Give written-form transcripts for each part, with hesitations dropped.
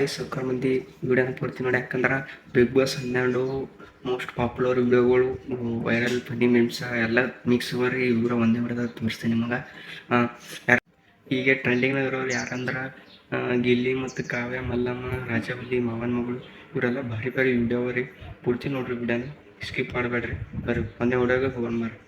ಸಾಯಿ ಸೌಕರ್ ಮಂದಿ ವಿಡಿಯೋನ ಕೊಡ್ತೀನಿ ನೋಡಿ. ಯಾಕಂದ್ರೆ ಬಿಗ್ ಬಾಸ್ 12 ಮೋಸ್ಟ್ ಪಾಪ್ಯುಲರ್ ವಿಡಿಯೋಗಳು, ವೈರಲ್ ಫನಿ ಮೀಮ್ಸ್ ಎಲ್ಲ ಮಿಕ್ಸ್ ಬರೀ ಇವರ ಒಂದೇ ವಿಡಿಯೋದಾಗ ತೋರಿಸ್ತೀನಿ ನಿಮಗೆ. ಈಗ ಟ್ರೆಂಡಿಂಗ್ನಾಗ ಇರೋರು ಯಾರಂದ್ರೆ ಗಿಲ್ಲಿ ಮತ್ತು ಕಾವ್ಯ, ಮಲ್ಲಮ್ಮ, ರಾಜವಲ್ಲಿ, ಮಾವನ ಮಗಳು ಇವರೆಲ್ಲ ಭಾರಿ ಭಾರಿ ವಿಡಿಯೋ ರೀ. ಪೂರ್ತಿ ನೋಡ್ರಿ ವಿಡಿಯೋನ, ಸ್ಕಿಪ್ ಮಾಡಬೇಡ್ರಿ. ಬರ್ರಿ ಒಂದೇ ವಿಡಿಯೋಗೆ ಹೋಗೋಣ ಬರ್ರಿ.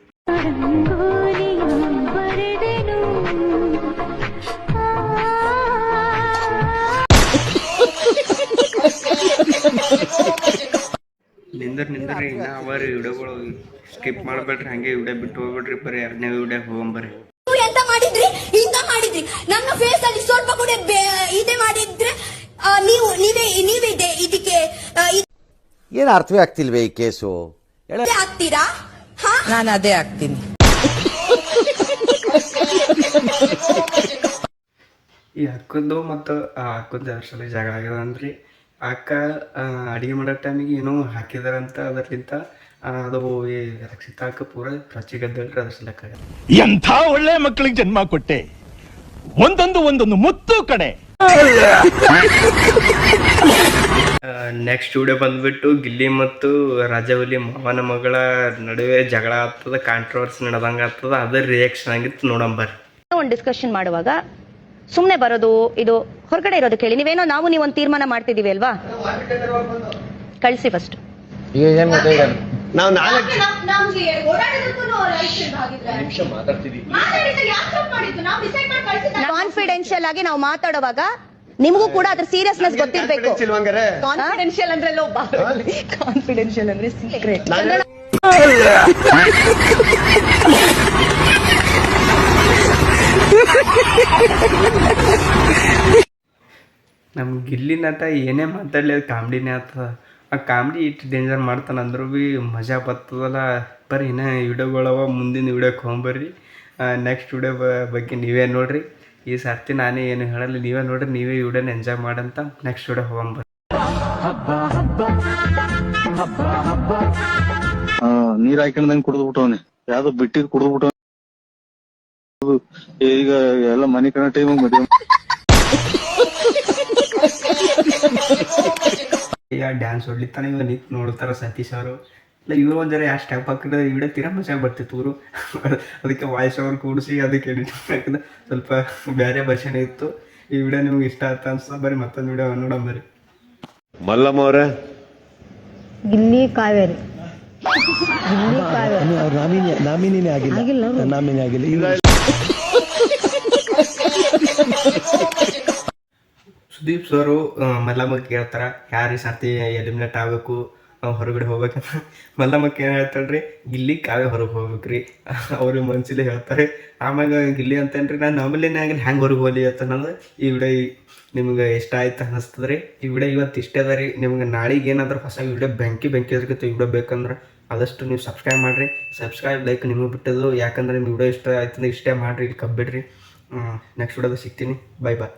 ನಿಂದ್ರಿ ಇನ್ನ ಅವರಿ ವಿಡಿಯೋಗಳು ಸ್ಕಿಪ್ ಮಾಡಬೇಡ್ರಿ, ಹಂಗೆ ವಿಡಿಯೋ ಬಿಟ್ಟು ಹೋಗ್ಬೇಡ್ರಿ. ಬರೀ ಎರಡನೇ ವಿಡಿಯೋ ಹೋಗಂಬರ್ರಿ. ಎಂತ ಮಾಡಿದ್ರಿ, ಇಂತ ಮಾಡಿದ್ರಿ, ನನ್ನ ಫೇಸ್ ಅಲ್ಲಿ ಸ್ವಲ್ಪ ಕೂಡ ಇದೆ ಮಾಡಿದ್ರೆ ನೀವೇ ಇದಕ್ಕೆ ಏನು ಅರ್ಥವೇ ಆಗ್ತಿಲ್ವೇ ಈ ಕೇಸು? ಆಗ್ತೀರಾ? ನಾನು ಅದೇ ಆಗ್ತೀನಿ. ಈ ಅಕ್ಕಂದು ಮತ್ತು ಆ ಅಕ್ಕಂದು ಅಷ್ಟರಲ್ಲಿ ಜಗಳ ಆಗ್ಯದ ಅಂದ್ರಿ. ಅಕ್ಕ ಅಡುಗೆ ಮಾಡೋ ಟೈಮಿಗೆ ಏನೋ ಹಾಕಿದಾರಂತ, ಅದರ್ಲಿಂತ ಅದು ರಕ್ಷಿತಾ ಅಕ್ಕ ಪೂರ ರಚಿಗದ್ದಲ್ರಿ, ಅದ್ರ ಸಲಕ್ಕ ಎಂಥ ಒಳ್ಳೆ ಮಕ್ಕಳಿಗೆ ಜನ್ಮ ಕೊಟ್ಟೆ, ಒಂದೊಂದು ಮುತ್ತು ಕಡೆ. ನೆಕ್ಸ್ಟ್ ವಿಡಿಯೋ ಬಂದ್ಬಿಟ್ಟು ಗಿಲ್ಲಿ ಮತ್ತು ರಾಜವಲ್ಲಿ ಮಾವನ ಮಗಳ ನಡುವೆ ಜಗಳ ಆಗ್ತದ, ಕಾಂಟ್ರವರ್ಸಿ ನಡೆದಂಗೆ ಆಗ್ತದ. ಅದ್ರ ರಿಯಾಕ್ಷನ್ ಆಗಿತ್ತು ನೋಡಂಬರ್ರಿ. ಒಂದು ಡಿಸ್ಕಷನ್ ಮಾಡುವಾಗ ಸುಮ್ಮನೆ ಬರೋದು, ಇದು ಹೊರಗಡೆ ಇರೋದು ಕೇಳಿ. ನೀವೇನೋ ನೀವೊಂದು ತೀರ್ಮಾನ ಮಾಡ್ತಿದೀವಿ ಅಲ್ವಾ, ಕಳಿಸಿ ಫಸ್ಟ್. ಕಾನ್ಫಿಡೆನ್ಷಿಯಲ್ ಆಗಿ ನಾವು ಮಾತಾಡುವಾಗ ನಿಮಗೂ ಕೂಡ ಅದ್ರ ಸೀರಿಯಸ್ನೆಸ್ ಗೊತ್ತಿರ್ಬೇಕು. ಕಾನ್ಫಿಡೆನ್ಷಿಯಲ್ ಅಂದ್ರೆ ಕಾನ್ಫಿಡೆನ್ಷಿಯಲ್ ಅಂದ್ರೆ ಸೀಕ್ರೆಟ್. ನಮ್ಮ ಗಿಲ್ಲಿ ನಟ ಏನೇ ಮಾತಾಡಲಿ ಅದು ಕಾಮಿಡಿನೇ ಆಗ್ತದ. ಆ ಕಾಮಿಡಿ ಇಟ್ಟು ಡೇಂಜರ್ ಮಾಡ್ತಾನೆ ಅಂದ್ರೂ ಭೀ ಮಜಾ ಬರ್ತದಲ್ಲ. ಬರ್ರಿ ಇನ್ನೂ ವಿಡಿಯೋಗಳವ, ಮುಂದಿನ ವಿಡಿಯೋಕ್ಕೆ ಹೋಗ್ಬರ್ರಿ. ನೆಕ್ಸ್ಟ್ ವಿಡಿಯೋ ಬಗ್ಗೆ ನೀವೇ ನೋಡ್ರಿ. ಈ ಸರ್ತಿ ನಾನೇ ಏನು ಹೇಳಲ್ಲ, ನೀವೇ ನೋಡ್ರಿ, ನೀವೇ ಈ ವಿಡಿಯೋನ ಎಂಜಾಯ್ ಮಾಡಂತ. ನೆಕ್ಸ್ಟ್ ವಿಡಿಯೋ ಹೋಗ್ಬರ್ರಿ. ನೀರ್ ಹಾಕೊಂಡಂಗೆ ಕುಡಿದು ಬಿಟ್ಟವನೆ, ಯಾವ್ದು ಬಿಟ್ಟಿದ್ ಕುಡಿದು ಬಿಟ್ಟವ. ಈಗ ಎಲ್ಲ ಮನೆ ಕಣ ಟೈಮ್ ಮದುವೆ ಈಗ ಡ್ಯಾನ್ಸ್ ಹೊಡ್ಲಿತ್ತಾನೆ ಇವಾಗ ನಿಂತು ನೋಡ್ತಾರ ಸತೀಶ್ ಅವರು. ಇಲ್ಲ ಇವ್ರು ಒಂದು ಜರ ಯಾವ ಸ್ಟೆಪ್ ಹಾಕಿದ್ರೆ ಈ ವಿಡಿಯೋ ತೀರಾ ಮಜಾ ಬರ್ತಿತ್ತು ಇವರು. ಅದಕ್ಕೆ ವಾಯ್ಸ್ ಓವರ್ ಕೂಡಿಸಿ ಅದಕ್ಕೆ ಎಡಿಟ್ ಹಾಕಿದ್ರೆ ಸ್ವಲ್ಪ ಬೇರೆ ವರ್ಷನ್ ಇತ್ತು. ಈ ವಿಡಿಯೋ ನಿಮ್ಗೆ ಇಷ್ಟ ಆಯ್ತು ಅನ್ಸ್ತಾ ಬರ್ರಿ ಮತ್ತೊಂದು ವಿಡಿಯೋ ನೋಡಂಬರ್ರಿ. ಮಲ್ಲಮ್ಮ ಅವರೇ, ಗಿಲ್ಲಿ ಕಾವೇರಿ ನಾಮಿನಿನೇ ಆಗಿಲ್ಲ. ಸುದೀಪ್ ಸರು ಮಲ್ಲಮ್ಮ ಕೇಳ್ತಾರ, ಯಾರು ಈ ಸರ್ತಿ ಎಲಿಮಿನೇಟ್ ಆಗಬೇಕು, ಹೊರಗಡೆ ಹೋಗ್ಬೇಕಂತ. ಮಲ್ಲಮ್ಮಕ್ಕೆ ಏನು ಹೇಳ್ತಾಳ್ರಿ, ಗಿಲ್ಲಿ ಕಾವೇ ಹೊರಗೆ ಹೋಗ್ಬೇಕ್ರಿ ಅವ್ರ ಮನ್ಸಲ್ಲಿ ಹೇಳ್ತಾರೆ. ಆಮ್ಯಾಗ ಗಿಲ್ಲಿ ಅಂತೇನ್ರಿ, ನಾನು ನಮ್ಮಲ್ಲಿನೇ ಆಗಲಿ ಹೆಂಗೆ ಹೊರಗೆ ಹೋಗ್ಲಿ ಅಂತ ಅನ್ನೋದು. ಈ ವಿಡಿಯೋ ನಿಮ್ಗೆ ಇಷ್ಟ ಆಯ್ತು ಅನ್ನಿಸ್ತದ್ರಿ. ಈ ವಿಡಿಯೋ ಇವತ್ತು ಇಷ್ಟೇ ಅದ ರೀ. ನಿಮ್ಗೆ ನಾಳೆಗೆ ಏನಾದರೂ ಹೊಸ ವಿಡಿಯೋ ಬೆಂಕಿ ಅದಕ್ಕೆ ವಿಡಿಯೋ ಬೇಕಂದ್ರೆ ಆದಷ್ಟು ನೀವು ಸಬ್ಸ್ಕ್ರೈಬ್ ಮಾಡಿರಿ. ಸಬ್ಸ್ಕ್ರೈಬ್ ಲೈಕ್ ನಿಮಗೆ ಬಿಟ್ಟದು, ಯಾಕಂದ್ರೆ ನಿಮ್ಗೆ ವಿಡಿಯೋ ಇಷ್ಟ ಆಯ್ತು ಇಷ್ಟೇ ಮಾಡಿರಿ, ಇಲ್ಲಿ ಕಬ್ಬಿಡ್ರಿ. ನೆಕ್ಸ್ಟ್ ವಿಡಿಯೋದಾಗ ಸಿಗ್ತೀನಿ. ಬಾಯ್ ಬಾಯ್.